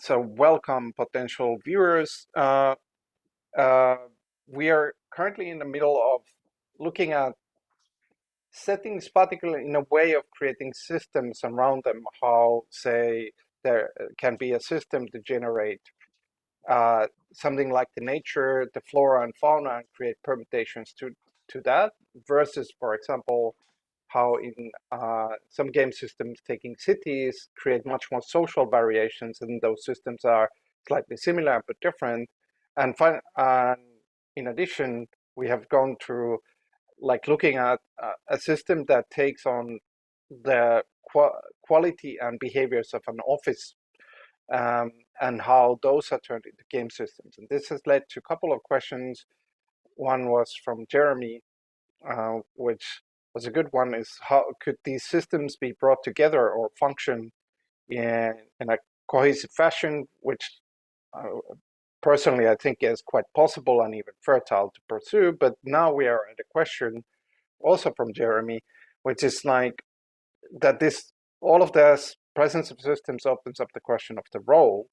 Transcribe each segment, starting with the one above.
So welcome potential viewers. Uh, we are currently in the middle of looking at settings, particularly in a way of creating systems around them, how, say, there can be a system to generate something like the nature, the flora and fauna, and create permutations to that, versus, for example, how in some game systems taking cities create much more social variations, and those systems are slightly similar but different. And in addition, we have gone through like looking at a system that takes on the quality and behaviors of an office, um, and how those are turned into game systems. And this has led to a couple of questions. One was from Jeremy, which was a good one, is how could these systems be brought together or function in a cohesive fashion, which personally I think is quite possible and even fertile to pursue. But now we are at a question also from Jeremy, which is like that this all of this presence of systems opens up the question of the role,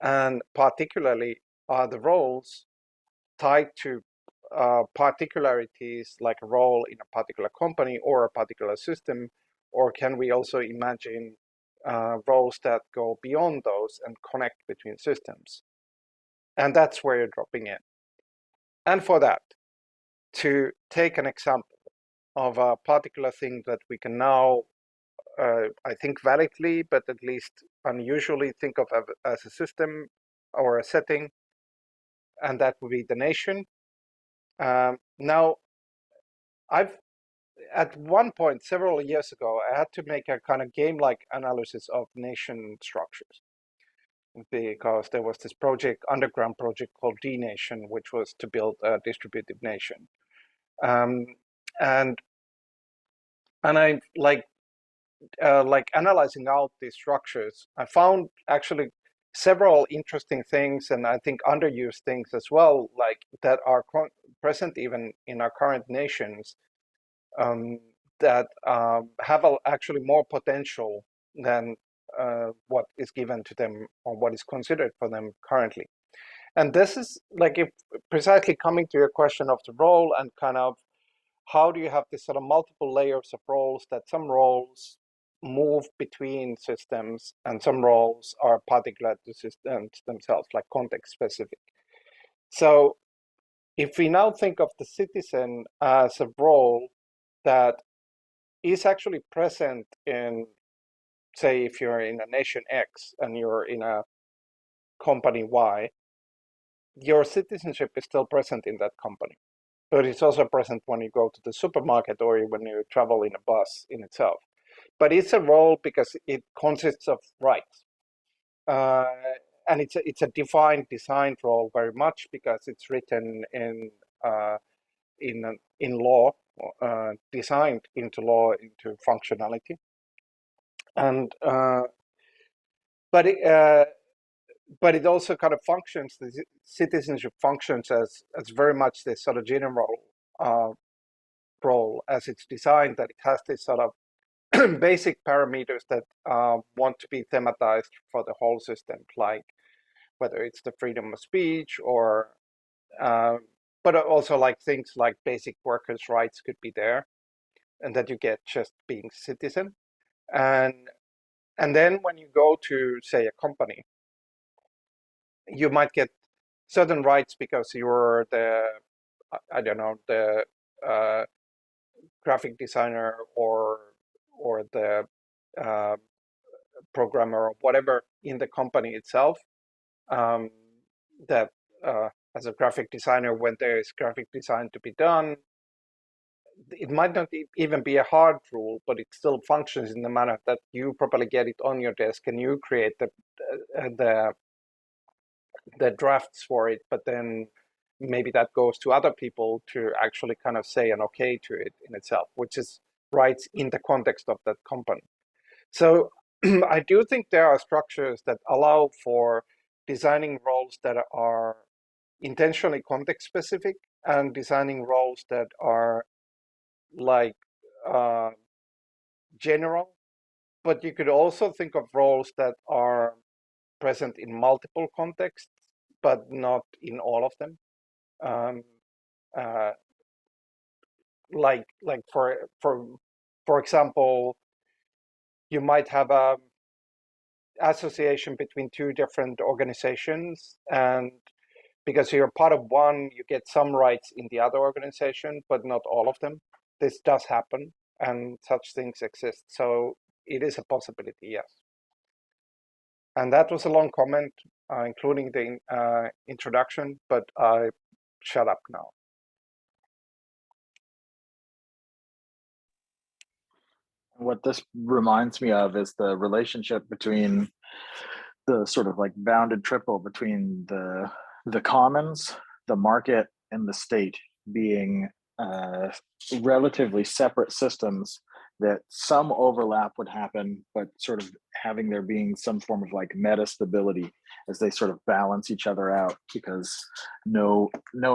and particularly are the roles tied to particularities like a role in a particular company or a particular system, or can we also imagine roles that go beyond those and connect between systems? And that's where you're dropping in. And for that, to take an example of a particular thing that we can now, I think validly, but at least unusually think of as a system or a setting, and that would be the nation. Now, I've at one point several years ago, I had to make a kind of game-like analysis of nation structures because there was this project, underground project called D Nation, which was to build a distributive nation. Um, and and I like analyzing out these structures. I found actually several interesting things, and I think underused things as well, like that are present even in our current nations, um, that have actually more potential than what is given to them or what is considered for them currently. And this is like if precisely coming to your question of the role and kind of how do you have this sort of multiple layers of roles, that some roles move between systems and some roles are particular to systems themselves, like context specific. So if we now think of the citizen as a role that is actually present in, say, if you're in a nation X and you're in a company Y, your citizenship is still present in that company. But it's also present when you go to the supermarket or when you travel in a bus in itself. But it's a role because it consists of rights. Uh, and it's a defined, designed role very much because it's written uh, in law, designed into law, into functionality. And but it, uh, but it also kind of functions. The citizenship functions as very much this sort of general uh, role as it's designed. That it has this sort of basic parameters that want to be thematized for the whole system, like whether it's the freedom of speech or, uh, but also like things like basic workers' rights could be there, and that you get just being citizen. And and then when you go to say a company, you might get certain rights because you're the, I don't know, the uh, graphic designer or the uh, programmer or whatever in the company itself. Um, that as a graphic designer, when there is graphic design to be done, it might not even be a hard rule, but it still functions in the manner that you probably get it on your desk and you create the the drafts for it, but then maybe that goes to other people to actually kind of say an okay to it in itself, which is rights in the context of that company. So I do think there are structures that allow for designing roles that are intentionally context specific and designing roles that are like uh, general, but you could also think of roles that are present in multiple contexts, but not in all of them. Um, uh, like for example, you might have a association between two different organizations, and because you're part of one, you get some rights in the other organization, but not all of them. This does happen, and such things exist. So it is a possibility, yes. And that was a long comment, including the introduction, but I shut up now. What this reminds me of is the relationship between the sort of like bounded triple between the commons, the market, and the state being relatively separate systems that some overlap would happen, but sort of having there being some form of like meta stability as they sort of balance each other out, because no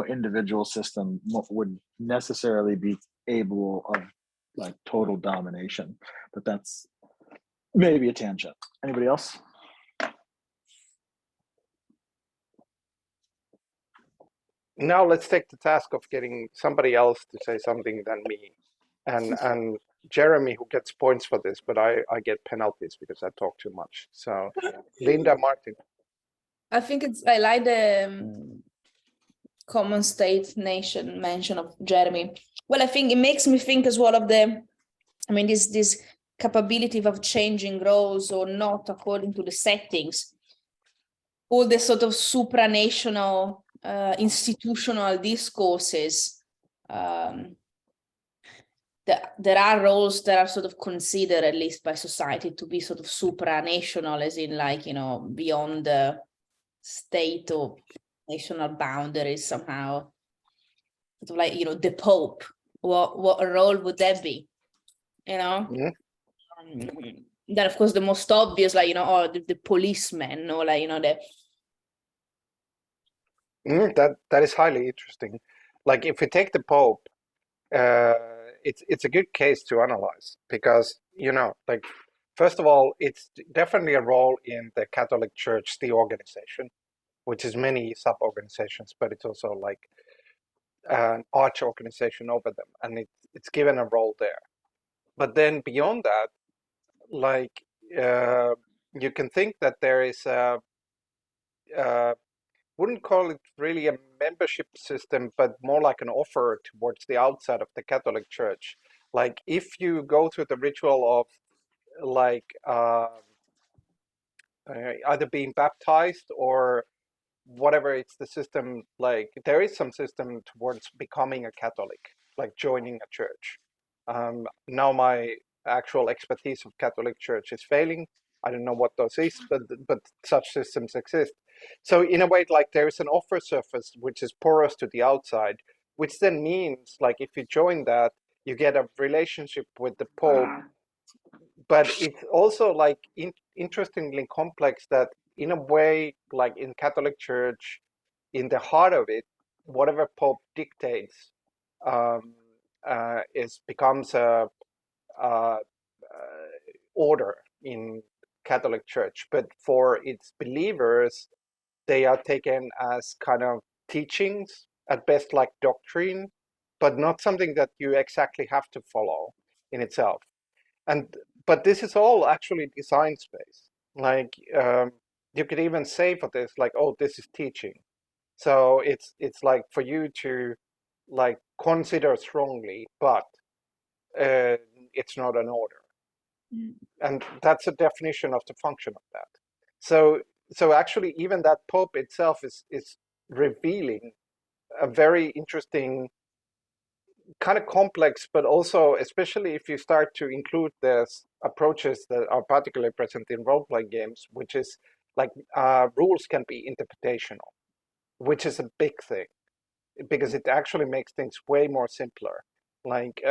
individual system would necessarily be able of like total domination. But that's maybe a tangent. Anybody else? Now let's take the task of getting somebody else to say something than me. And Jeremy, who gets points for this, but I get penalties because I talk too much. So Linda Martin. I think I like the common state nation mention of Jeremy. Well, I think it makes me think as well of this capability of changing roles or not according to the settings. All the sort of supranational institutional discourses. There are roles that are sort of considered, at least by society, to be sort of supranational, as in like, beyond the state or national boundaries somehow. Sort of like, the Pope. What role would that be? Yeah. Then, of course, the most obvious, like, or the policeman, or like, that is highly interesting. Like if we take the Pope, it's a good case to analyze because like first of all, it's definitely a role in the Catholic Church, the organization, which is many sub-organizations, but it's also like an arch organization over them, and it's given a role there. But then beyond that, like you can think that there is a wouldn't call it really a membership system, but more like an offer towards the outside of the Catholic Church. Like if you go through the ritual of like either being baptized or whatever, it's the system, like there is some system towards becoming a Catholic, like joining a church. Now my actual expertise of Catholic Church is failing. I don't know what those is, but such systems exist. So in a way, like there is an offer surface which is porous to the outside, which then means like if you join that, you get a relationship with the Pope. But it's also like interestingly complex that in a way, like in Catholic Church, in the heart of it, whatever Pope dictates becomes a order in Catholic Church, but for its believers, they are taken as kind of teachings, at best like doctrine, but not something that you exactly have to follow in itself. But this is all actually design space. Like you could even say for this, like, oh, this is teaching. So it's like for you to like consider strongly, but it's not an order. And that's a definition of the function of that. So actually, even that Pope itself is revealing a very interesting, kind of complex, but also, especially if you start to include this approaches that are particularly present in role-playing games, which is like rules can be interpretational, which is a big thing because it actually makes things way more simpler. Like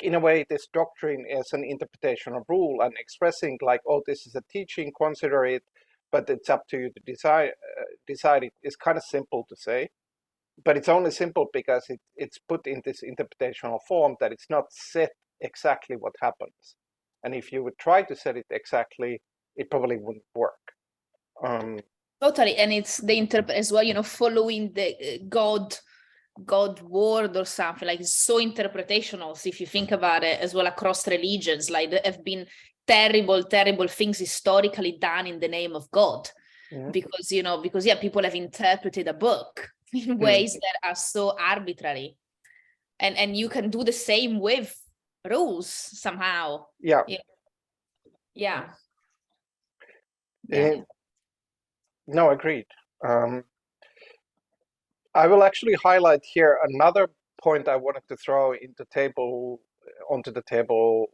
in a way, this doctrine is an interpretation of rule and expressing like, oh, this is a teaching, consider it, but it's up to you to decide it is kind of simple to say. But it's only simple because it's put in this interpretational form that it's not set exactly what happens. And if you would try to set it exactly, it probably wouldn't work. Totally, and it's the interpret as well, you know, following the God word or something, like it's so interpretational. So if you think about it as well across religions, like there have been terrible things historically done in the name of God, because people have interpreted a book in ways that are so arbitrary, and you can do the same with rules somehow. Yeah. No, agreed. I will actually highlight here another point I wanted to throw onto the table,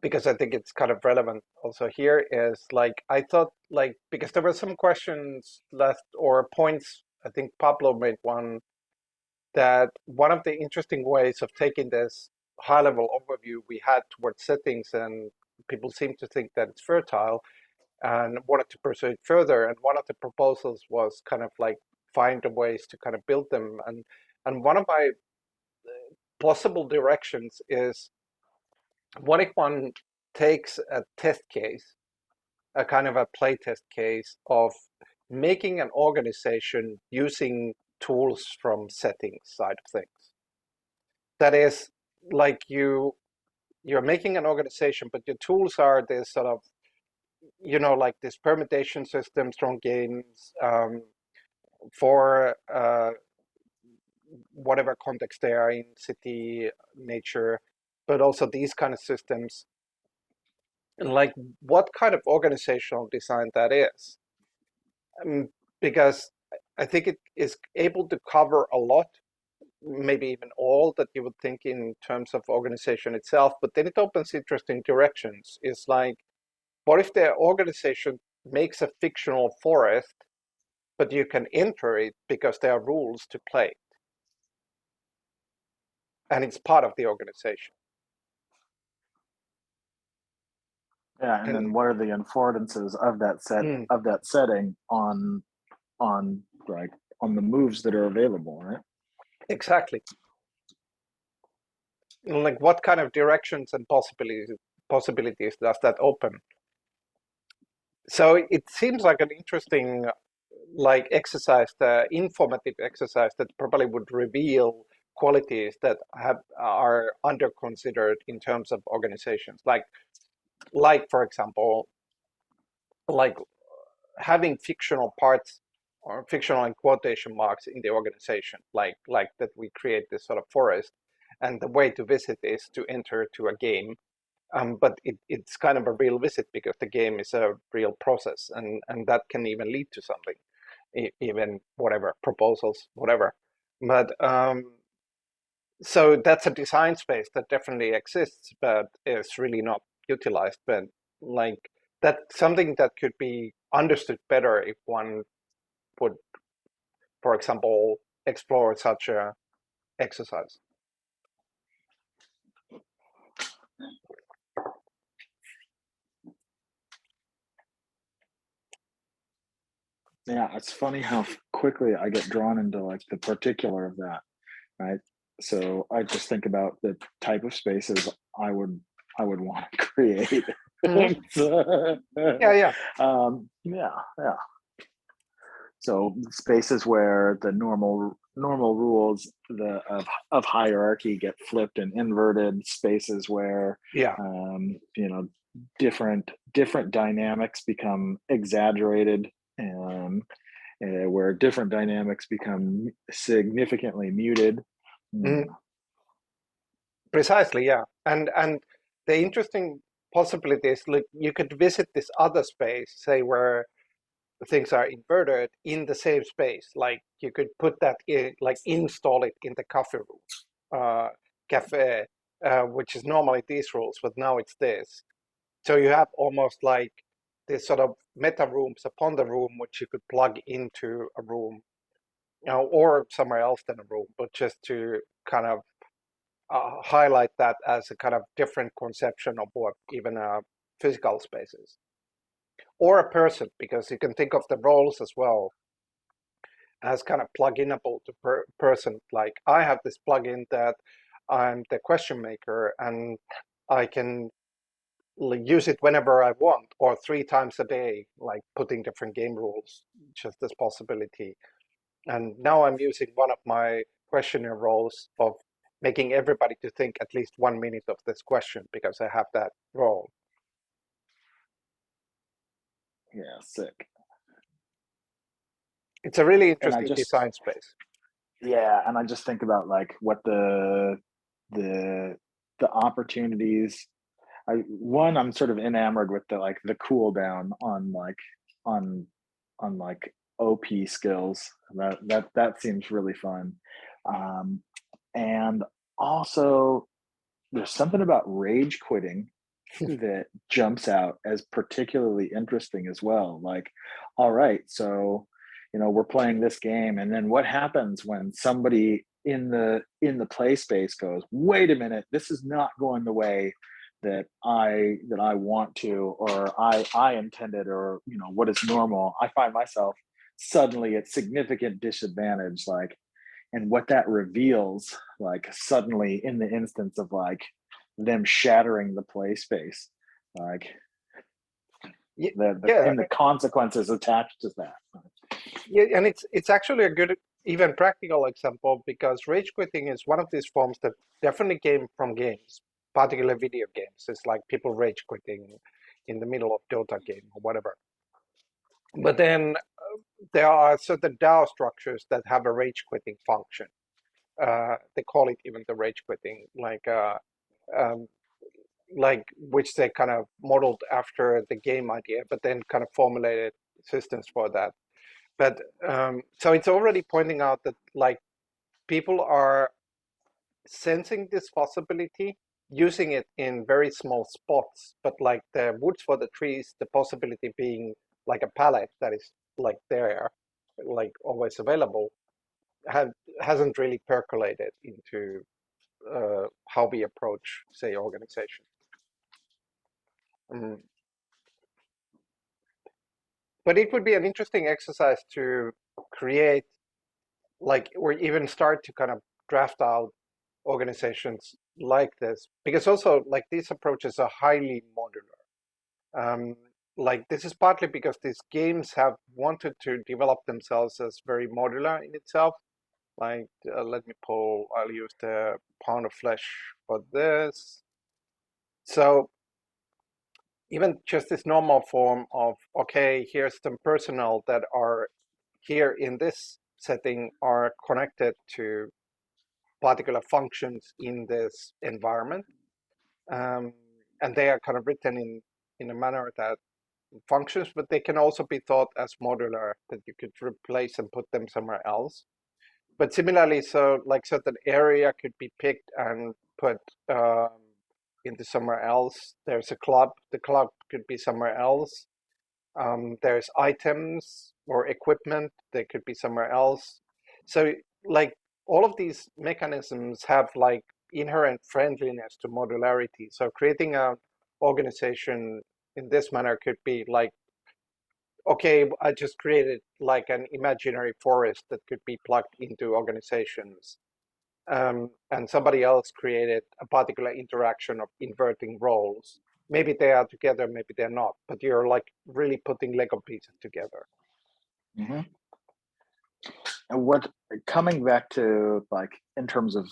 because I think it's kind of relevant also here, is like, I thought, like, because there were some questions left or points, I think Pablo made one, that one of the interesting ways of taking this high level overview we had towards settings, and people seem to think that it's fertile and wanted to pursue it further. And one of the proposals was kind of like find the ways to kind of build them. And one of my possible directions is, what if one takes a test case, a kind of a play test case of making an organization using tools from settings side of things. That is, like, you're making an organization, but your tools are this sort of, like this permutation systems from games, for whatever context they are in, city, nature, but also these kind of systems. Like, what kind of organizational design that is. Because I think it is able to cover a lot, maybe even all that you would think in terms of organization itself, but then it opens interesting directions. It's like, what if the organization makes a fictional forest, but you can enter it because there are rules to play it, and it's part of the organization. Yeah, and then what are the affordances of that setting on the moves that are available, right? Exactly. Like, what kind of directions and possibilities does that open? So it seems like an interesting, like, exercise, the informative exercise that probably would reveal qualities that are under considered in terms of organizations. Like for example, like having fictional parts or fictional in quotation marks in the organization, like that we create this sort of forest, and the way to visit is to enter to a game. But it's kind of a real visit because the game is a real process, and that can even lead to something, even whatever proposals, whatever. But so that's a design space that definitely exists, but is really not utilized. But like, that's something that could be understood better if one would, for example, explore such a exercise. Yeah, it's funny how quickly I get drawn into like the particular of that, right? So I just think about the type of spaces I would want to create. Yeah. Yeah. So spaces where the normal rules of hierarchy get flipped and inverted. Spaces where Yeah. Different dynamics become exaggerated, and where different dynamics become significantly muted. Precisely, yeah. And the interesting possibility is, like, you could visit this other space, say, where things are inverted in the same space. Like, you could put that in, like, install it in the cafe, which is normally these rules, but now it's this. So you have almost like this sort of meta rooms upon the room, which you could plug into a room, or somewhere else than a room, but just to kind of highlight that as a kind of different conception of what even physical space is. Or a person, because you can think of the roles as well as kind of plug-inable to person. Like, I have this plugin that I'm the question maker, and I can use it whenever I want, or 3 times a day, like putting different game rules, just this possibility. And now I'm using one of my questionnaire roles of making everybody to think at least 1 minute of this question because I have that role. Yeah, sick. It's a really And I interesting just, design space. yeah, and I just think about like what the opportunities. I'm sort of enamored with the cooldown on like OP skills. That seems really fun. And also there's something about rage quitting that jumps out as particularly interesting as well. Like, all right, so we're playing this game, and then what happens when somebody in the play space goes, wait a minute, this is not going the way that I want to, or I intended, or what is normal. I find myself suddenly at significant disadvantage, like, and what that reveals, like suddenly in the instance of like them shattering the play space, like Yeah, and the consequences attached to that. yeah, and it's actually a good, even practical example, because rage quitting is one of these forms that definitely came from games, particularly video games. It's like people rage quitting in the middle of Dota game or whatever. But then there are certain DAO structures that have a rage quitting function. They call it even the rage quitting, um, like which they kind of modeled after the game idea, but then kind of formulated systems for that. But so it's already pointing out that like people are sensing this possibility, using it in very small spots, but like the woods for the trees, the possibility being like a palette that is like there, like always available, hasn't really percolated into how we approach, say, organization. Mm. But it would be an interesting exercise to create, like, or even start to kind of draft out organizations like this, because also like these approaches are highly modular. Like this is partly because these games have wanted to develop themselves as very modular in itself. Like, let me pull, I'll use the pound of flesh for this. So even just this normal form of, okay, here's some personnel that are here in this setting are connected to particular functions in this environment. Um, and they are kind of written in a manner that functions, but they can also be thought as modular, that you could replace and put them somewhere else. But similarly, so like certain area could be picked and put into somewhere else. There's a club, the club could be somewhere else. There's items or equipment, they could be somewhere else. So like all of these mechanisms have like inherent friendliness to modularity. So creating an organization in this manner could be like, okay, I just created like an imaginary forest that could be plugged into organizations. And somebody else created a particular interaction of inverting roles. Maybe they are together, maybe they're not, but you're like really putting Lego pieces together. Mm-hmm. And what, coming back to like in terms of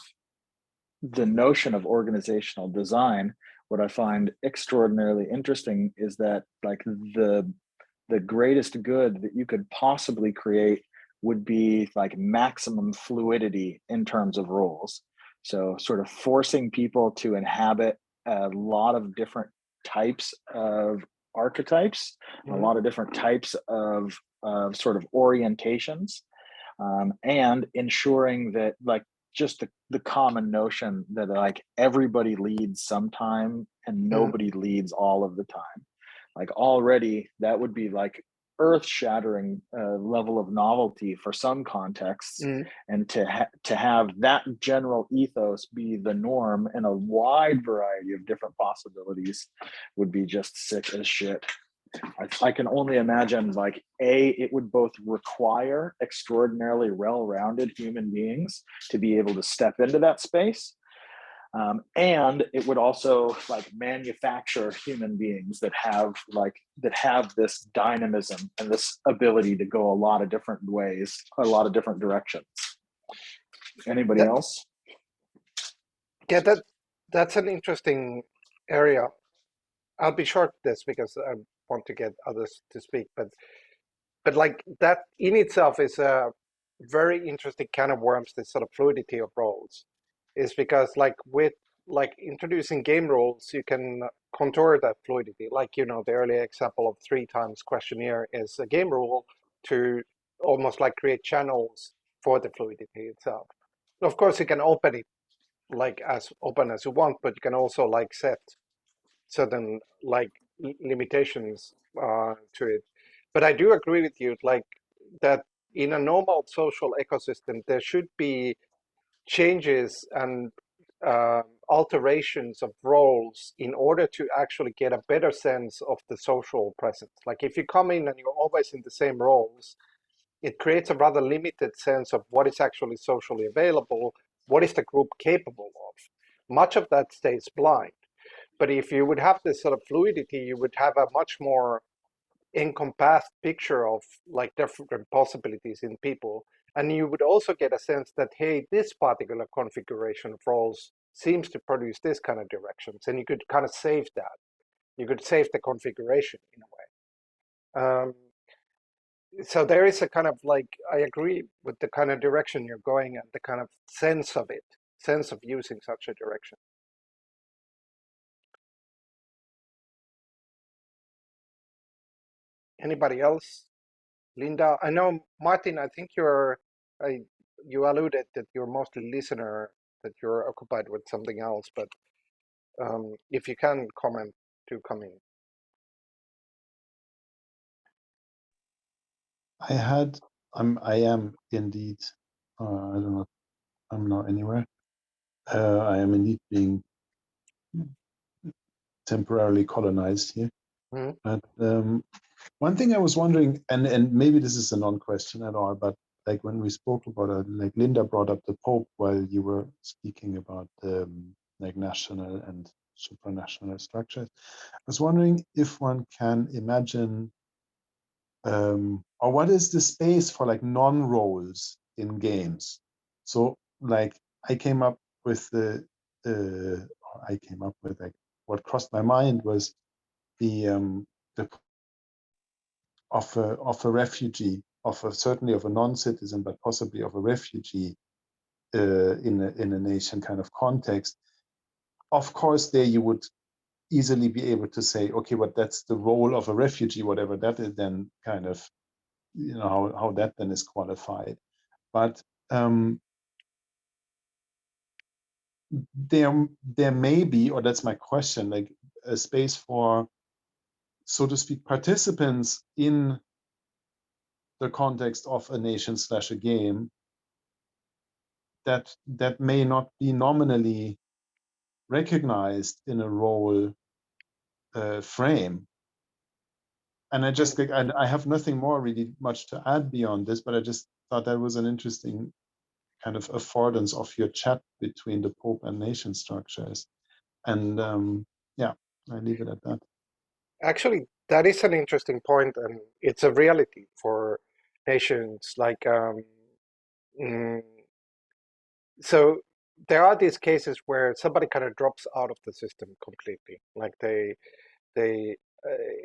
the notion of organizational design, what I find extraordinarily interesting is that like the greatest good that you could possibly create would be like maximum fluidity in terms of roles. So sort of forcing people to inhabit a lot of different types of archetypes, a lot of different types of sort of orientations, and ensuring that like just the common notion that like everybody leads sometime and nobody leads all of the time. Like already that would be like earth-shattering level of novelty for some contexts, and to have that general ethos be the norm in a wide variety of different possibilities would be just sick as shit. I can only imagine like it would both require extraordinarily well-rounded human beings to be able to step into that space, And it would also like manufacture human beings that have this dynamism and this ability to go a lot of different ways, a lot of different directions. Anybody That, else? yeah, that's an interesting area. I'll be short this because I want to get others to speak, but like that in itself is a very interesting kind of worms, this sort of fluidity of roles, is because like with like introducing game rules, you can contour that fluidity. Like, you know, the earlier example of 3 times questionnaire is a game rule to almost like create channels for the fluidity itself. Of course, you can open it like as open as you want, but you can also like set certain like limitations to it. But I do agree with you, like that in a normal social ecosystem, there should be changes and alterations of roles in order to actually get a better sense of the social presence. Like if you come in and you're always in the same roles, it creates a rather limited sense of what is actually socially available, what is the group capable of. Much of that stays blind. But if you would have this sort of fluidity, you would have a much more encompassed picture of like different possibilities in people. And you would also get a sense that, hey, this particular configuration of roles seems to produce this kind of directions. And you could kind of save that. You could save the configuration in a way. So there is a kind of like, I agree with the kind of direction you're going and the kind of sense of it, sense of using such a direction. Anybody else? Linda, I know, Martin, I think you alluded that you're mostly listener, that you're occupied with something else, but if you can comment, do come in. I am indeed, I don't know, I'm not anywhere. I am indeed being temporarily colonized here. Mhm. But one thing I was wondering, and maybe this is a non-question at all, but like when we spoke about it, like Linda brought up the Pope while you were speaking about like national and supranational structures. I was wondering if one can imagine, or what is the space for like non-roles in games? So like I came up with like what crossed my mind was the of a refugee, certainly of a non-citizen, but possibly of a refugee in a nation kind of context. Of course, there you would easily be able to say, okay, but that's the role of a refugee, whatever that is, then kind of, you know, how that then is qualified. But there may be, or that's my question, like a space for, so to speak, participants in the context of a nation / a game that may not be nominally recognized in a role frame. And I just like I have nothing more really much to add beyond this, but I just thought that was an interesting kind of affordance of your chat between the Pope and nation structures. And yeah, I leave it at that. Actually, that is an interesting point, and it's a reality for nations. Like, mm, so there are these cases where somebody kind of drops out of the system completely. Like they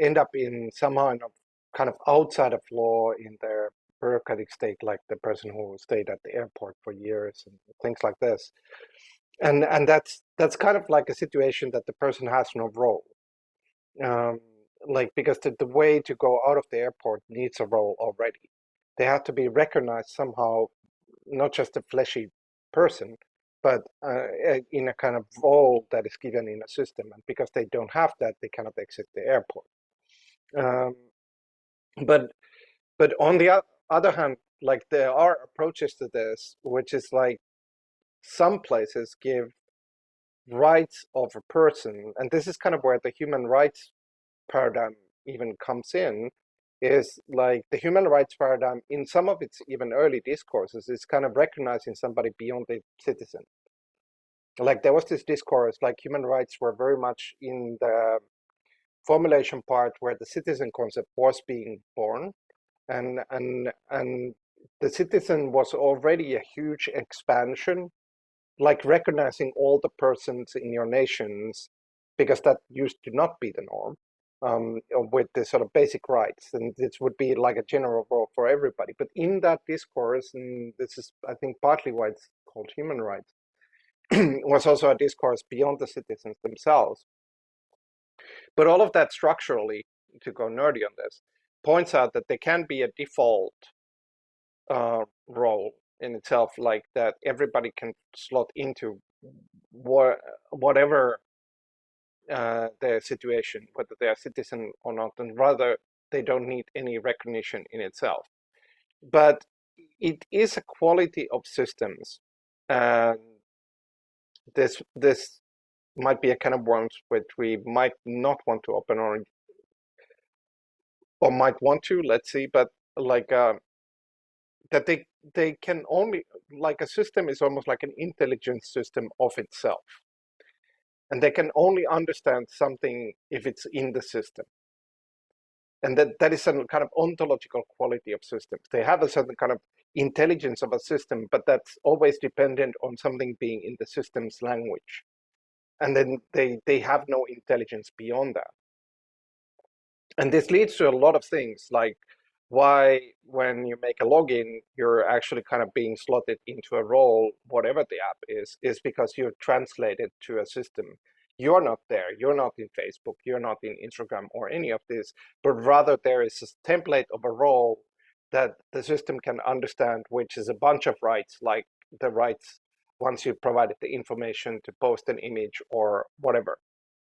end up in somehow in a kind of outside of law in their bureaucratic state, like the person who stayed at the airport for years and things like this. And that's kind of like a situation that the person has no role. Um, like because the way to go out of the airport needs a role already. They have to be recognized somehow, not just a fleshy person, but in a kind of role that is given in a system. And because they don't have that, they cannot exit the airport. Um, but but on the other hand, like there are approaches to this, which is like some places give rights of a person, and this is kind of where the human rights paradigm even comes in, is like the human rights paradigm in some of its even early discourses is kind of recognizing somebody beyond the citizen. Like there was this discourse, like human rights were very much in the formulation part where the citizen concept was being born, and the citizen was already a huge expansion, like recognizing all the persons in your nations, because that used to not be the norm, with the sort of basic rights, and this would be like a general role for everybody. But in that discourse, and this is, I think, partly why it's called human rights, was also a discourse beyond the citizens themselves. But all of that structurally, to go nerdy on this, points out that there can be a default role in itself, like that everybody can slot into whatever their situation, whether they are citizen or not, and rather they don't need any recognition in itself. But it is a quality of systems, and this might be a kind of worms which we might not want to open, or might want to. Let's see, but like that they can only, like a system is almost like an intelligence system of itself, and they can only understand something if it's in the system, and that is a kind of ontological quality of systems. They have a certain kind of intelligence of a system, but that's always dependent on something being in the system's language, and then they have no intelligence beyond that. And this leads to a lot of things, like why when you make a login, you're actually kind of being slotted into a role, whatever the app is because you're translated to a system. You're not there. You're not in Facebook. You're not in Instagram or any of this, but rather there is a template of a role that the system can understand, which is a bunch of rights, like the rights once you provided the information to post an image or whatever.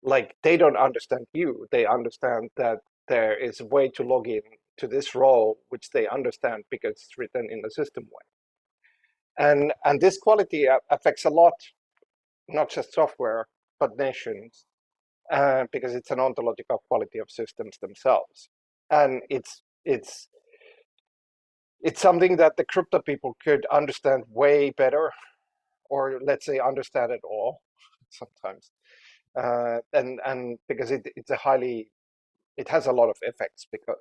Like they don't understand you. They understand that there is a way to log in to this role, which they understand because it's written in the system way. And this quality affects a lot, not just software, but nations, because it's an ontological quality of systems themselves. And it's something that the crypto people could understand way better, or let's say understand it all sometimes. And because it's a highly, it has a lot of effects because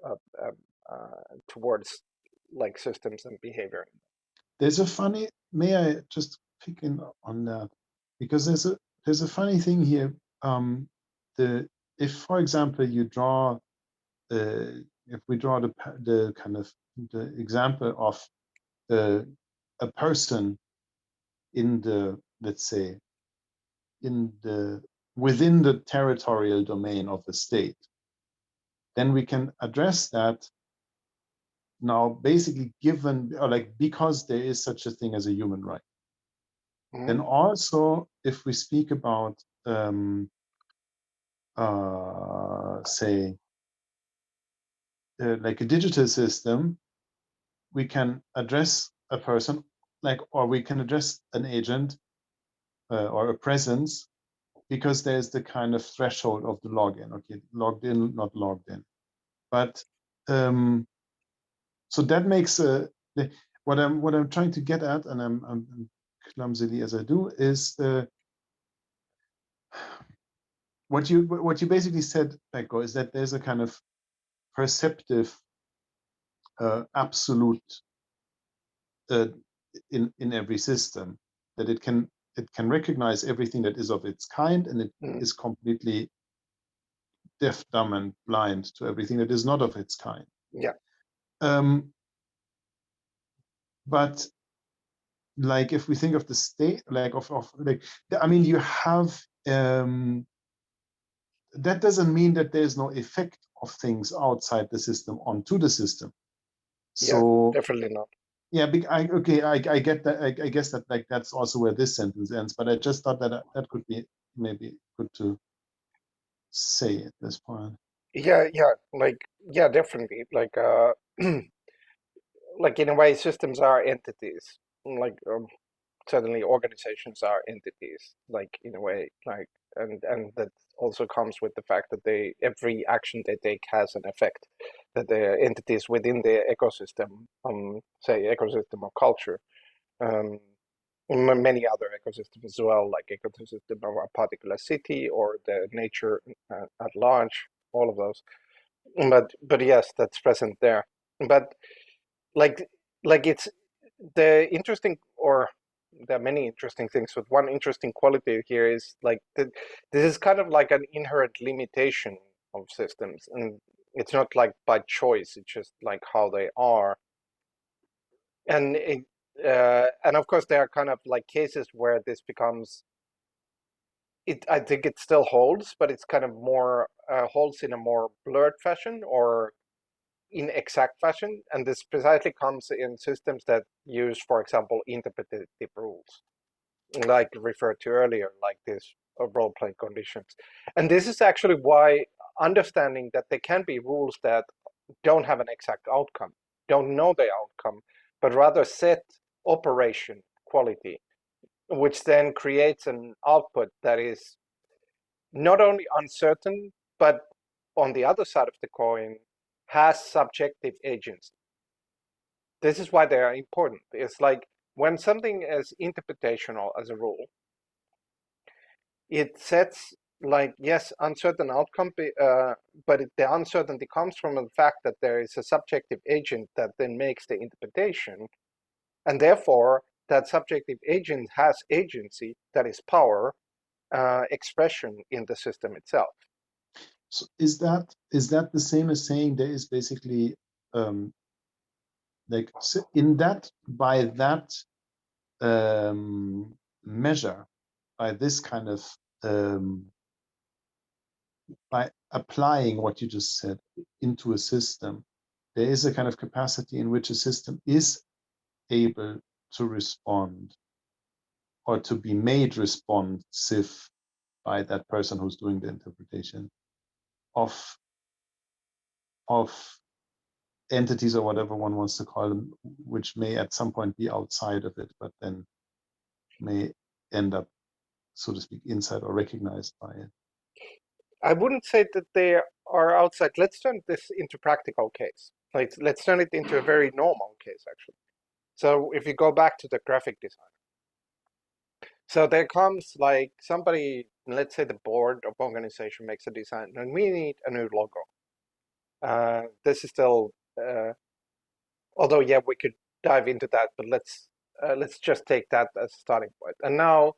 towards like systems and behavior. There's a funny, may I just pick in on that? Because there's a funny thing here. If, for example, you draw, if we draw the kind of the example of a person in the, let's say, in the within the territorial domain of a state, then we can address that now basically given, or like, because there is such a thing as a human right. Then also, if we speak about, say, like a digital system, we can address a person, like, or we can address an agent or a presence, because there's the kind of threshold of the login. Okay, logged in, not logged in. But so that makes what I'm trying to get at, and I'm clumsily as I do, is what you basically said, Pekko, is that there's a kind of perceptive absolute in every system, that it can recognize everything that is of its kind, and it is completely deaf, dumb, and blind to everything that is not of its kind. Yeah. But like, if we think of the state, like of like, I mean, you have that doesn't mean that there's no effect of things outside the system onto the system. So yeah, definitely not. Yeah, I get that. I guess that, like, that's also where this sentence ends. But I just thought that that could be maybe good to say at this point. Yeah, like, yeah, definitely. Like, like in a way, systems are entities. Like, certainly organizations are entities. Like in a way, like, and that also comes with the fact that every action they take has an effect. That the entities within the ecosystem, say ecosystem of culture, many other ecosystems as well, like ecosystem of a particular city or the nature at large, all of those. But yes, that's present there. But like it's the interesting, or there are many interesting things, but one interesting quality here is like this is kind of like an inherent limitation of systems, and it's not like by choice, it's just like how they are. And and of course there are kind of like cases where this becomes it. I think it still holds, but it's kind of more holds in a more blurred fashion or in exact fashion, and this precisely comes in systems that use, for example, interpretative rules, like referred to earlier, like this role-playing conditions. And this is actually why understanding that there can be rules that don't have an exact outcome, don't know the outcome, but rather set operation quality, which then creates an output that is not only uncertain, but on the other side of the coin, has subjective agency. This is why they are important. It's like when something is interpretational as a rule, it sets like, yes, uncertain outcome, but the uncertainty comes from the fact that there is a subjective agent that then makes the interpretation, and therefore that subjective agent has agency, that is power, expression in the system itself. So is that the same as saying there is basically like in that, by that measure, by this kind of by applying what you just said into a system, there is a kind of capacity in which a system is able to respond or to be made responsive by that person who's doing the interpretation of entities or whatever one wants to call them, which may at some point be outside of it, but then may end up, so to speak, inside or recognized by it. I wouldn't say that they are outside. Let's turn this into practical case. Like, let's turn it into a very normal case, actually. So if you go back to the graphic design, so there comes like somebody, let's say the board of organization makes a design, and we need a new logo. This is still, although yeah, we could dive into that, but let's just take that as a starting point. And now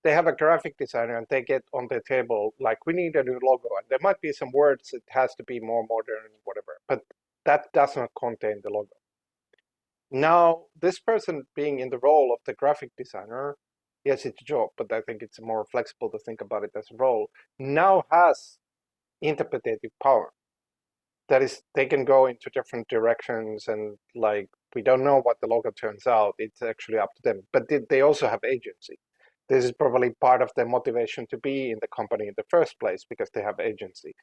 they have a graphic designer, and they get on the table like, we need a new logo, and there might be some words, it has to be more modern, whatever, but that does not contain the logo. Now, this person being in the role of the graphic designer, yes, it's a job, but I think it's more flexible to think about it as a role, now has interpretative power. That is, they can go into different directions, and like, we don't know what the logo turns out. It's actually up to them, but they also have agency. This is probably part of their motivation to be in the company in the first place, because they have agency.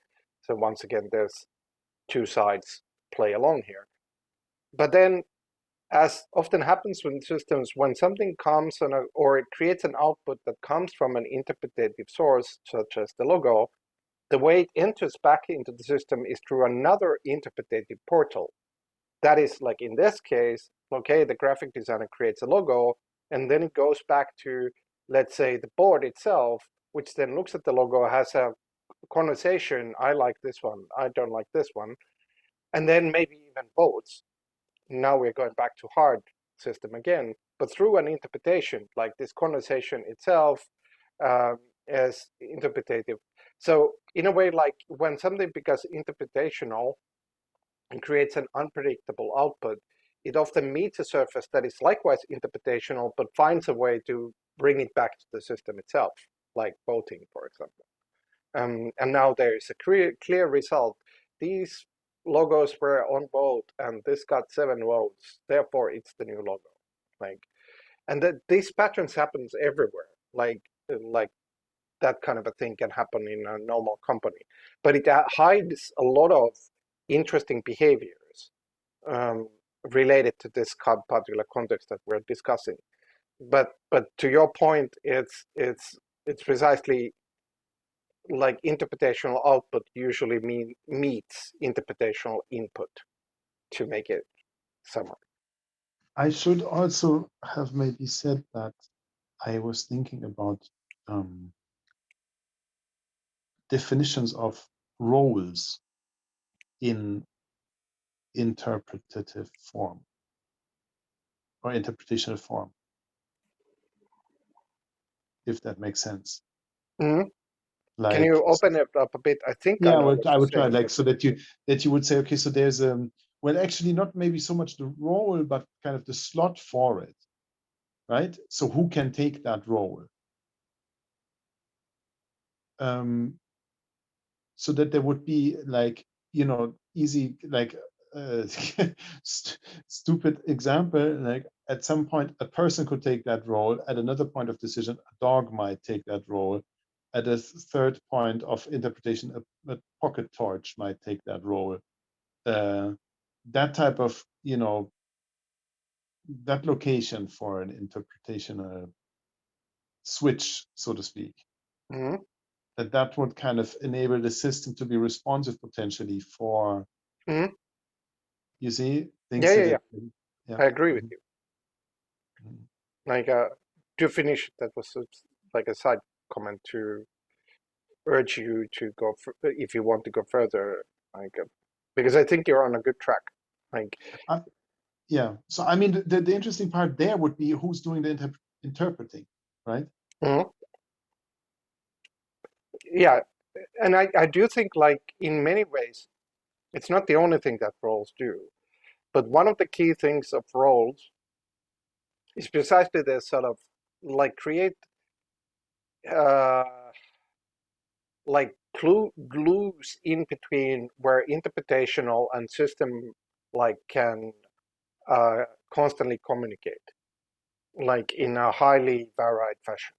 So once again, there's two sides play along here. But then, as often happens with systems, when something comes on or it creates an output that comes from an interpretative source, such as the logo, the way it enters back into the system is through another interpretative portal. That is, like in this case, okay, the graphic designer creates a logo, and then it goes back to, let's say, the board itself, which then looks at the logo, has a conversation, I like this one, I don't like this one, and then maybe even votes. Now we're going back to hard system again, but through an interpretation, like this conversation itself is interpretative. So in a way, like when something becomes interpretational and creates an unpredictable output, it often meets a surface that is likewise interpretational, but finds a way to bring it back to the system itself, like voting, for example. And now there is a clear result. These logos were on vote, and this got 7 votes. Therefore, it's the new logo. Like, and these patterns happens everywhere. Like that kind of a thing can happen in a normal company, but it hides a lot of interesting behaviors related to this particular context that we're discussing. But to your point, it's precisely like interpretational output usually meets interpretational input, to make it summary. I should also have maybe said that I was thinking about definitions of roles in interpretative form or interpretational form, if that makes sense. Mhm. Like, can you open it up a bit? I think I yeah, know well, what I you're would try, saying. like, so that you would say, okay, so there's well, actually not maybe so much the role, but kind of the slot for it, right? So who can take that role? So that there would be, like, easy, like, stupid example, like at some point a person could take that role, at another point of decision a dog might take that role, at a third point of interpretation a pocket torch might take that role. That type of, that location for an interpretational switch, so to speak, Mhm. that would kind of enable the system to be responsive potentially for, Mhm. you see, things Yeah, that yeah, yeah. yeah. I agree with you. Mhm. Like, to finish, that was like a side comment to urge you to go if you want to go further, like, because I think you're on a good track. Like, Yeah. So I mean, the interesting part there would be who's doing the interpreting, right? mhm. Yeah, and I do think, like, in many ways, it's not the only thing that roles do, but one of the key things of roles is precisely this sort of, like, create uh, like glues in between where interpretational and system, like, can constantly communicate, like, in a highly varied fashion.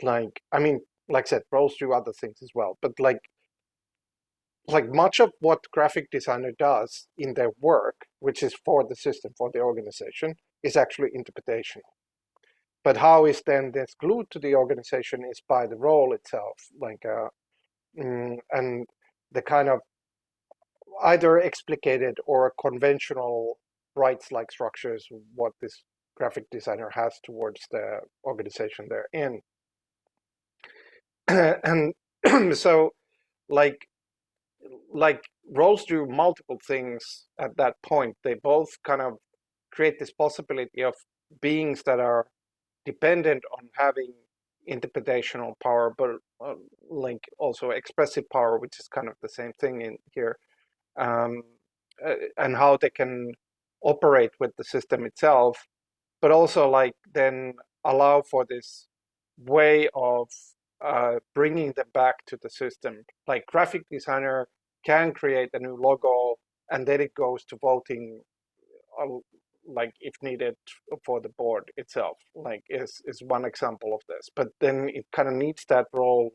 Like, I mean, like I said, roles do other things as well, but like much of what graphic designer does in their work, which is for the system, for the organization, is actually interpretation. But how is then this glued to the organization is by the role itself, like, and the kind of either explicated or conventional rights-like structures what this graphic designer has towards the organization they're in. And so, like like roles do multiple things at that point. They both kind of create this possibility of beings that are dependent on having interpretational power, but like also expressive power, which is kind of the same thing in here, um, and how they can operate with the system itself, but also, like, then allow for this way of bringing them back to the system. Like, graphic designer can create a new logo, and then it goes to voting, uh, like, if needed, for the board itself. Like, is one example of this. But then it kind of needs that role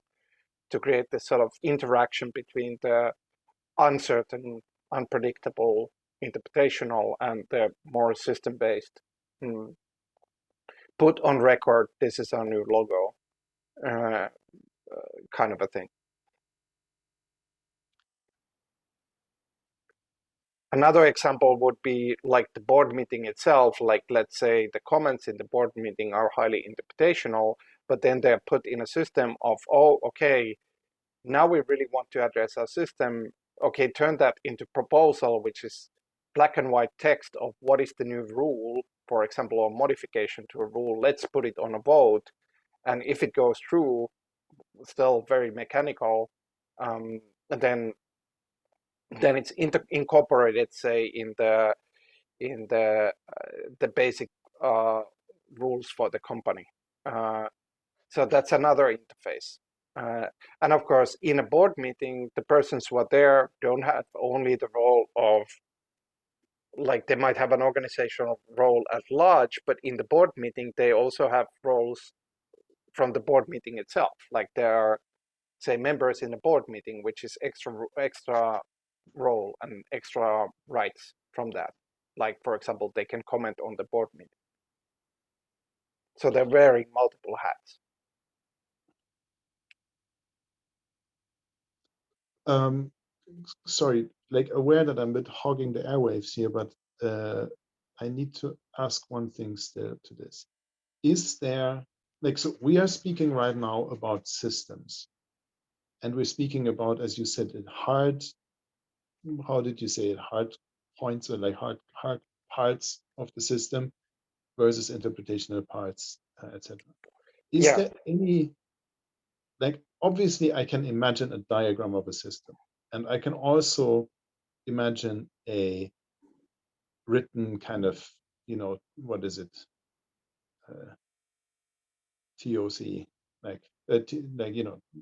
to create this sort of interaction between the uncertain, unpredictable interpretational and the more system-based. Put on record, this is our new logo, uh, kind of a thing. Another example would be like the board meeting itself. Like, let's say the comments in the board meeting are highly interpretational, but then they're put in a system of, oh, okay, now we really want to address our system. Okay, turn that into proposal, which is black and white text of what is the new rule, for example, or modification to a rule. Let's put it on a vote. And if it goes through, still very mechanical, then it's incorporated, say, in the basic rules for the company. So that's another interface. And of course, in a board meeting, the persons who are there don't have only the role of, like, they might have an organizational role at large, but in the board meeting, they also have roles from the board meeting itself. Like, there are, say, members in a board meeting, which is extra role and extra rights from that. Like, for example, they can comment on the board meeting. So they're wearing multiple hats. Sorry, like, aware that I'm a bit hogging the airwaves here, but I need to ask one thing still to this. Is there like, so we are speaking right now about systems, and we're speaking about, as you said, it hard, how did you say it, hard points, or like hard parts of the system versus interpretational parts, etc. Is Yeah. there any, like, obviously I can imagine a diagram of a system, and I can also imagine a written kind of, what is it, TOC, like,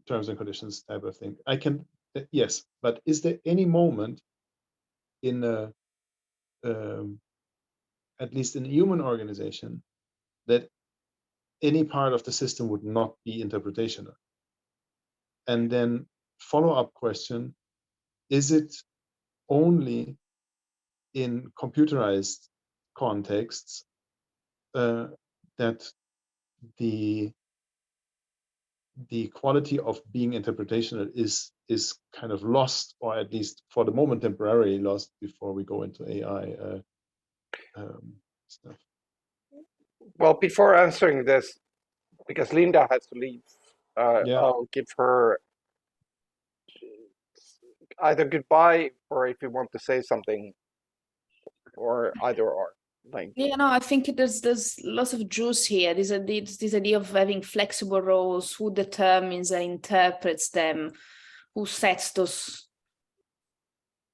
terms and conditions type of thing. I can, yes, but is there any moment in a, at least in a human organization, that any part of the system would not be interpretational? And then follow-up question, is it only in computerized contexts that the quality of being interpretational is kind of lost, or at least for the moment temporarily lost, before we go into AI stuff? Well, before answering this, because Linda has to leave, Yeah. I'll give her either goodbye or if you want to say something, or either or. Like, Yeah, no, I think there's lots of juice here. This idea of having flexible roles, who determines and interprets them, who sets those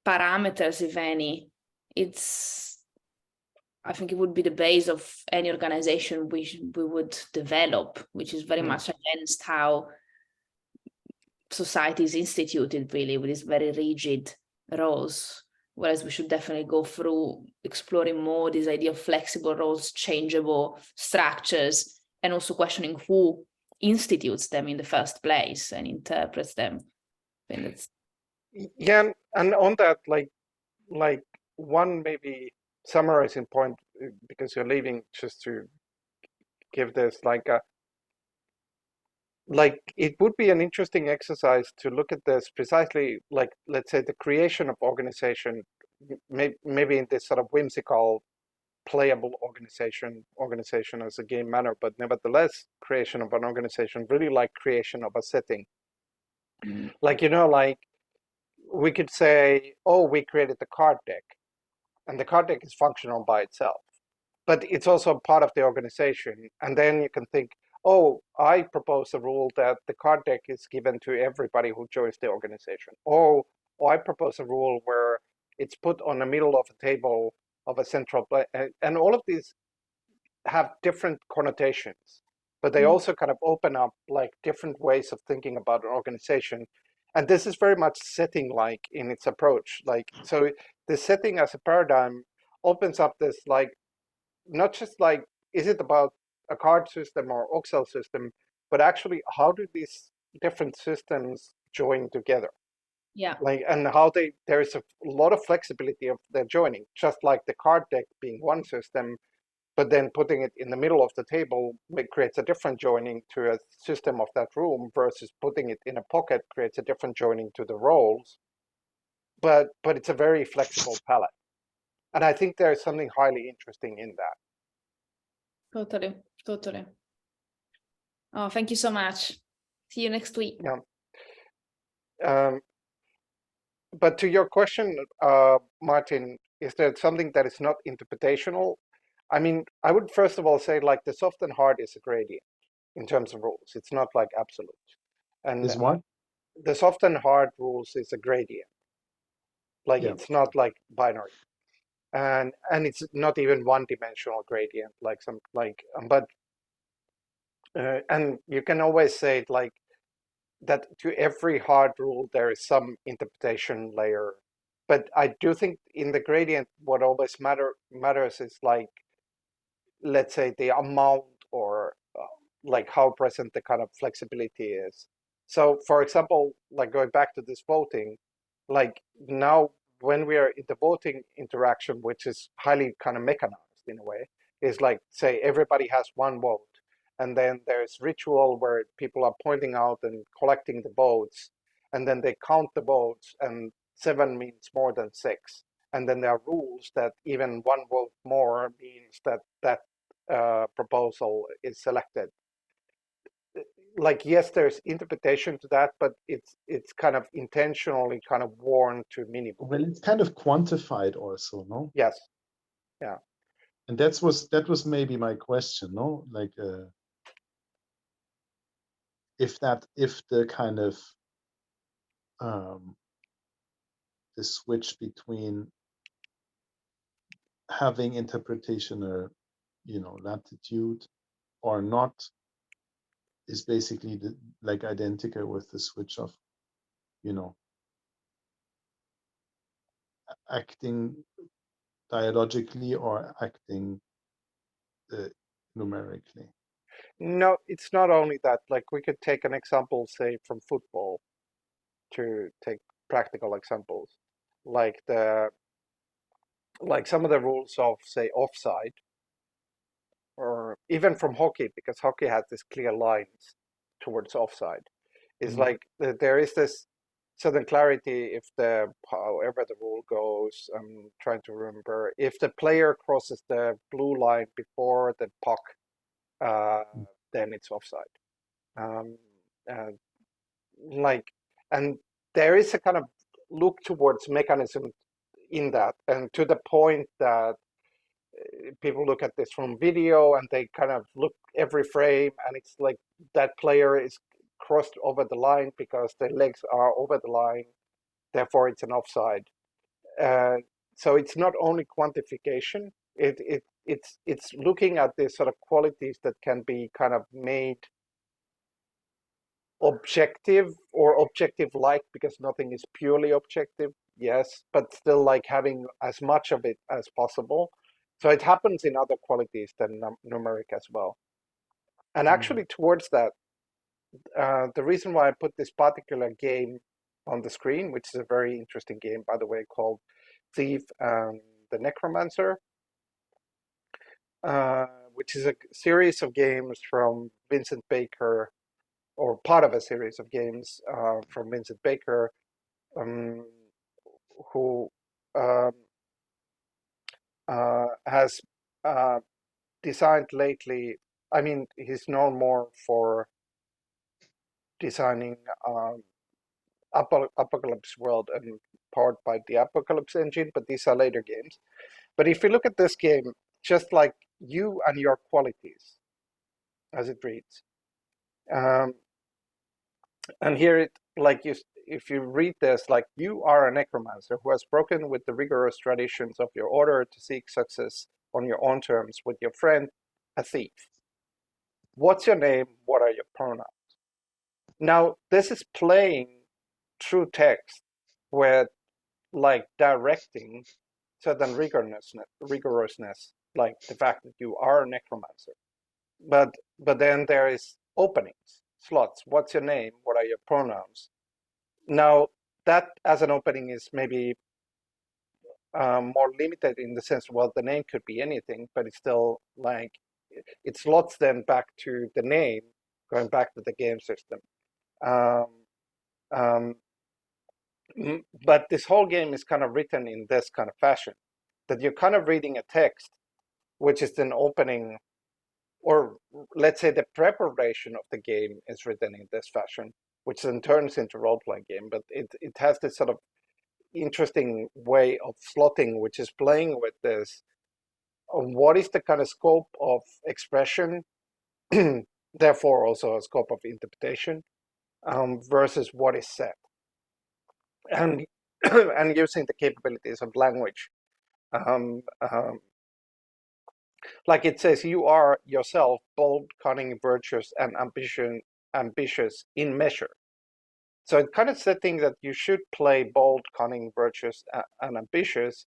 parameters, if any. I think it would be the base of any organization we would develop, which is very much against how society is instituted, really, with these very rigid roles. Whereas we should definitely go through exploring more this idea of flexible roles, changeable structures, and also questioning who institutes them in the first place and interprets them. I think that's yeah, and on that, like one maybe summarizing point, because you're leaving, just to give this like it would be an interesting exercise to look at this precisely, like, let's say, the creation of organization, maybe in this sort of whimsical playable organization as a game manner, but nevertheless creation of an organization, really like creation of a setting. Like, like we could say, oh, we created the card deck, and the card deck is functional by itself, but it's also part of the organization. And then you can think, oh, I propose a rule that the card deck is given to everybody who joins the organization. Or I propose a rule where it's put on the middle of a table of a central place. And all of these have different connotations, but they also kind of open up like different ways of thinking about an organization. And this is very much setting like in its approach. Like, so the setting as a paradigm opens up this, like, not just like, is it about a card system or Excel system, but actually how do these different systems join together? yeah. Like, and how there is a lot of flexibility of their joining, just like the card deck being one system, but then putting it in the middle of the table creates a different joining to a system of that room, versus putting it in a pocket creates a different joining to the roles. But it's a very flexible palette. And I think there's something highly interesting in that. Totally. Oh, thank you so much. See you next week. Yeah. But to your question, Martin, is there something that is not interpretational? I mean, I would first of all say, like, the soft and hard is a gradient in terms of rules. It's not like absolute. And Is what? the soft and hard rules is a gradient. Like, Yeah. it's not like binary. And it's not even one-dimensional gradient, like some like but and you can always say it like that to every hard rule there is some interpretation layer. But I do think in the gradient what always matters is, like, let's say, the amount, or like how present the kind of flexibility is. So for example, like going back to this voting, like now when we are in the voting interaction, which is highly kind of mechanized in a way, is like, say, everybody has one vote, and then there's ritual where people are pointing out and collecting the votes, and then they count the votes, and 7 means more than 6. And then there are rules that even one vote more means that proposal is selected. like, yes, there's interpretation to that, but it's kind of intentionally kind of worn to minimum. Well, it's kind of quantified also, no? Yes. Yeah. And that was maybe my question, no? Like, if the kind of the switch between having interpretational, latitude or not is basically like identical with the switch of, acting dialogically or acting numerically. No, it's not only that. Like, we could take an example, say, from football, to take practical examples, like some of the rules of, say, offside, or even from hockey, because hockey has these clear lines towards offside. Is like there is this certain clarity if however the rule goes. I'm trying to remember, if the player crosses the blue line before the puck, then it's offside. Um, uh, like, and there is a kind of look towards mechanism in that, and to the point that people look at this from video and they kind of look every frame, and it's like that player is crossed over the line because their legs are over the line, therefore it's an offside. Uh, so it's not only quantification, it's looking at the sort of qualities that can be kind of made objective or objective like, because nothing is purely objective, yes, but still like having as much of it as possible. So it happens in other qualities than numeric as well. And actually towards that, the reason why I put this particular game on the screen, which is a very interesting game, by the way, called Thief and the Necromancer, which is a series of games from Vincent Baker, or part of a series of games from Vincent Baker, who has designed lately. I mean, he's known more for designing Apocalypse World and powered by the Apocalypse engine, but these are later games. But if you look at this game, just like you and your qualities, as it reads, and here it, like, if you read this, like, you are a necromancer who has broken with the rigorous traditions of your order to seek success on your own terms with your friend, a thief. What's your name? What are your pronouns? Now, this is playing through text with, like, directing certain rigorousness, like the fact that you are a necromancer. But then there is openings, slots. What's your name? What are your pronouns? Now, that as an opening is maybe more limited in the sense, well, the name could be anything, but it's still like, it slots then back to the name, going back to the game system. But this whole game is kind of written in this kind of fashion, that you're kind of reading a text, which is then opening, or let's say the preparation of the game is written in this fashion, which then turns into role-playing game. But it has this sort of interesting way of slotting, which is playing with this. What is the kind of scope of expression, therefore also a scope of interpretation, versus what is said, and and using the capabilities of language. Like it says, you are yourself bold, cunning, virtuous, and ambitious in measure. So it kind of setting that you should play bold, cunning, virtuous, and ambitious.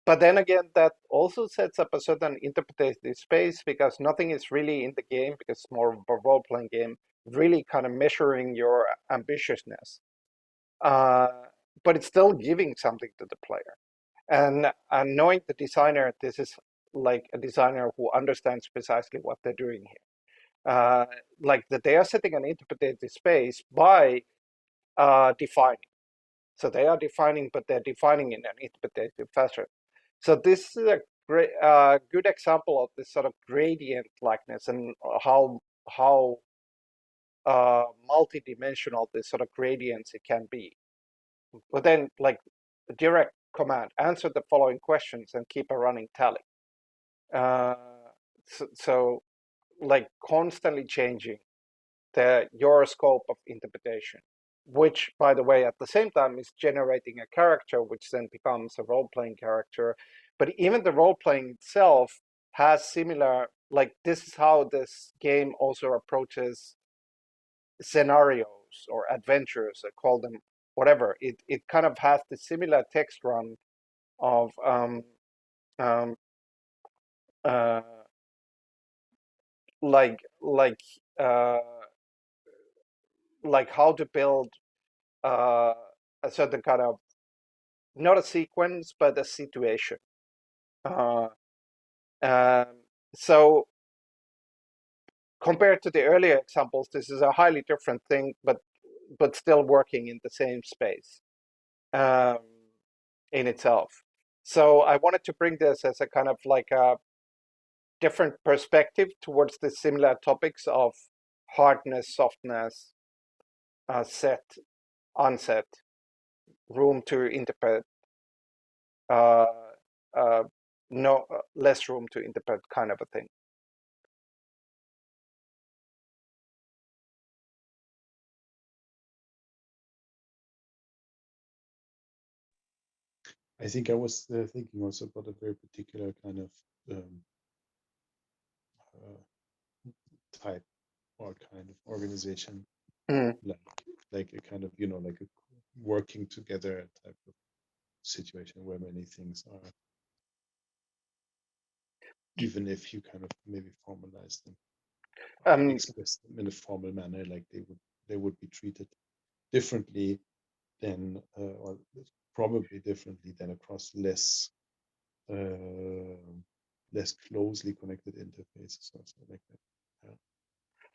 But then again, that also sets up a certain interpretative space, because nothing is really in the game, because it's more of a role-playing game, really kind of measuring your ambitiousness. But it's still giving something to the player. And knowing the designer, this is like a designer who understands precisely what they're doing here. Like that they are setting an interpretative space by defining. So they are defining, but they're defining in an interpretative fashion. So this is a great, good example of this sort of gradient likeness, and how multi-dimensional this sort of gradients it can be. But then, like, the direct command, answer the following questions and keep a running tally. So like constantly changing your scope of interpretation, which, by the way, at the same time is generating a character, which then becomes a role-playing character. But even the role-playing itself has similar, like, this is how this game also approaches scenarios or adventures, I call them whatever. It kind of has the similar text run of um, uh, like like uh, like how to build uh, a certain kind of, not a sequence but a situation. Uh, um, so compared to the earlier examples, this is a highly different thing, but still working in the same space um, in itself. So I wanted to bring this as a kind of like a different perspective towards the similar topics of hardness, softness, set, unset, room to interpret, uh, uh, no less room to interpret, kind of a thing. I think I was thinking also about a very particular kind of type or kind of organization, Mm. like a kind of, you know, like a working together type of situation where many things are, even if you kind of maybe formalize them, express them in a formal manner, like they would be treated differently than, or probably differently than across less less closely connected interfaces or something like that. Yeah.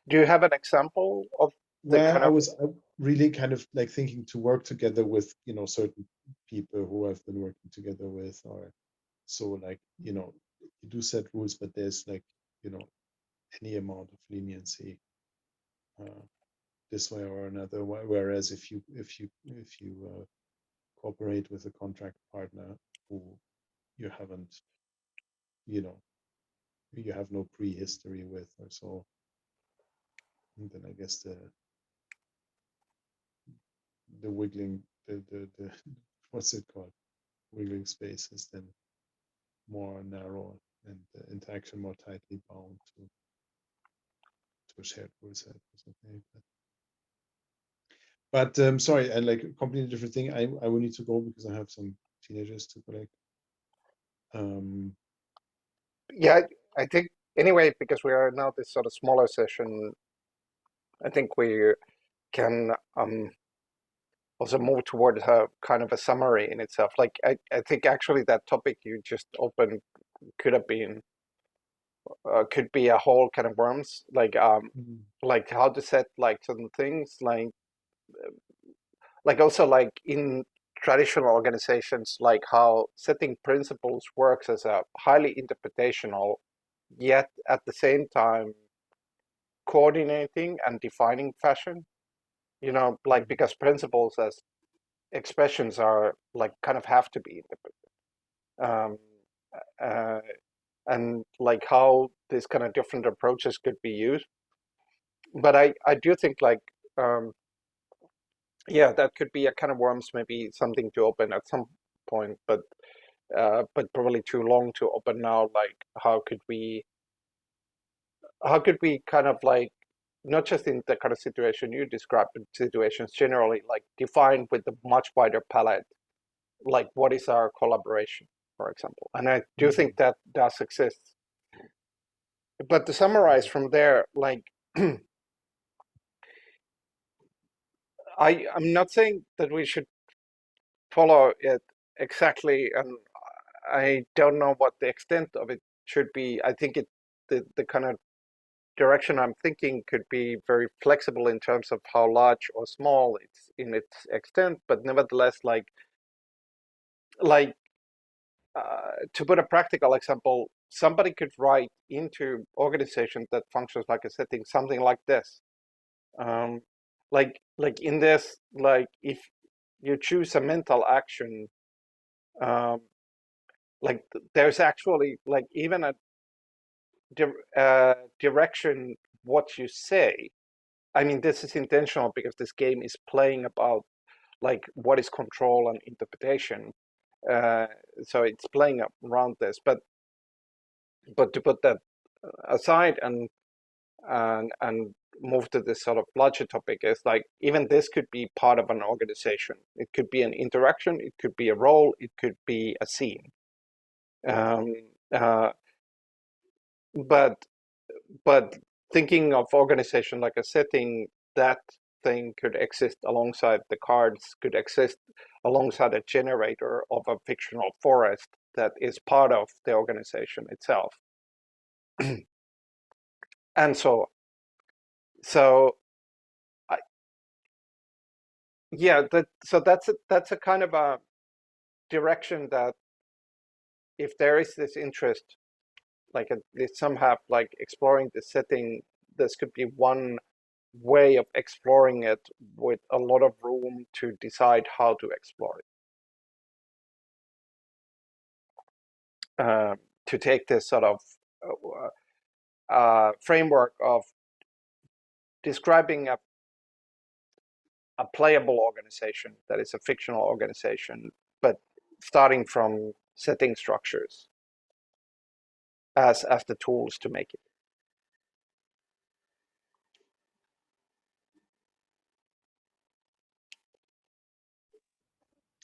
Do you have an example of the Well, kind of? I really kind of like thinking to work together with, you know, certain people who I've been working together with, or so, like, you know, you do set rules, but there's like, you know, any amount of leniency this way or another. Whereas if you cooperate with a contract partner who you haven't, you know, you have no prehistory with or so, and then I guess the wiggling the what's it called, wiggling space is then more narrow and the interaction more tightly bound to a shared rule set or something like that. But sorry, and like a completely different thing. I will need to go because I have some teenagers to collect. Yeah, I think anyway, because we are now this sort of smaller session, I think we can also move toward a kind of a summary in itself. Like I think actually that topic you just opened could have been could be a whole kind of worms, like how to set like certain things, like also like in traditional organizations, like how setting principles works as a highly interpretational, yet at the same time coordinating and defining fashion. You know, like because principles as expressions are like kind of have to be interpreted. Um, uh, and like how these kind of different approaches could be used. But I do think like yeah, that could be a kind of worms, maybe something to open at some point, but probably too long to open now. Like how could we kind of like not just in the kind of situation you described, but situations generally, like define with a much wider palette, like what is our collaboration, for example. And I do think that does exist. But to summarize from there, like I'm not saying that we should follow it exactly, and I don't know what the extent of it should be. I think the kind of direction I'm thinking could be very flexible in terms of how large or small it's in its extent, but nevertheless, like to put a practical example, somebody could write into organization that functions like a setting something like this. Like in this, like if you choose a mental action, um, like there's actually like even a direction what you say. I mean, this is intentional because this game is playing about like what is control and interpretation. So it's playing around this, but to put that aside and move to this sort of larger topic is like even this could be part of an organization. It could be an interaction, it could be a role, it could be a scene. Um, uh, but thinking of organization like a setting, that thing could exist alongside the cards, could exist alongside a generator of a fictional forest that is part of the organization itself. And so I, yeah, so that's a kind of a direction that if there is this interest, like some have like exploring the setting, this could be one way of exploring it with a lot of room to decide how to explore it. To take this sort of framework of describing a playable organization that is a fictional organization, but starting from setting structures as the tools to make it.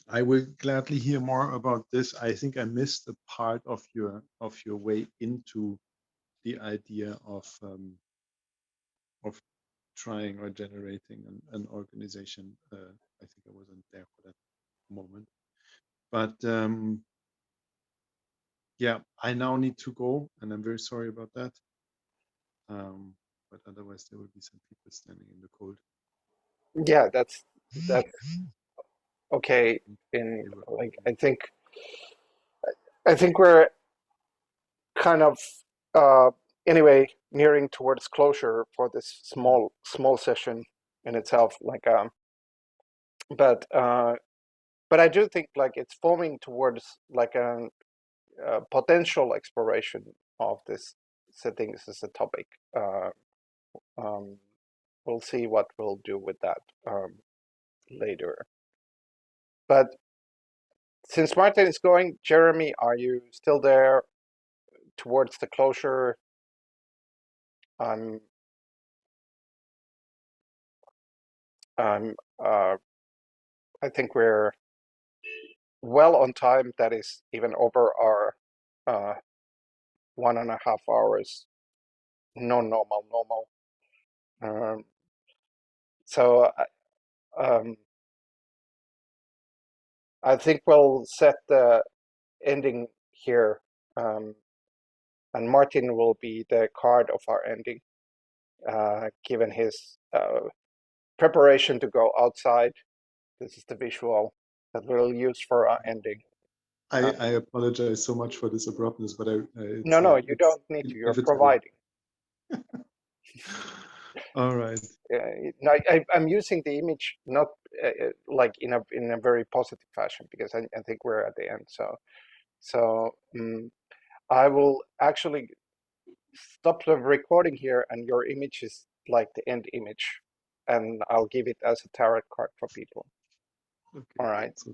I will gladly hear more about this. I think I missed a part of your way into the idea of trying or generating an organization. I think I wasn't there for that moment. But yeah, I now need to go, and I'm very sorry about that. But otherwise, there will be some people standing in the cold. Yeah, that's okay. In like, I think we're kind of anyway nearing towards closure for this small session in itself. Like, but I do think like it's forming towards like a potential exploration of this settings as a topic. Um, we'll see what we'll do with that later. But since Martin is going, Jeremy, are you still there towards the closure? I'm I'm I think we're well on time. That is even over our 1.5 hours normal. Um, so I think we'll set the ending here, and Martin will be the card of our ending, given his preparation to go outside. This is the visual that we'll use for our ending. I apologize so much for this abruptness, but No, you don't need to. You're providing. All right. No, I'm using the image not like in a very positive fashion because I think we're at the end. So I will actually stop the recording here, and your image is like the end image, and I'll give it as a tarot card for people. Okay. All right. So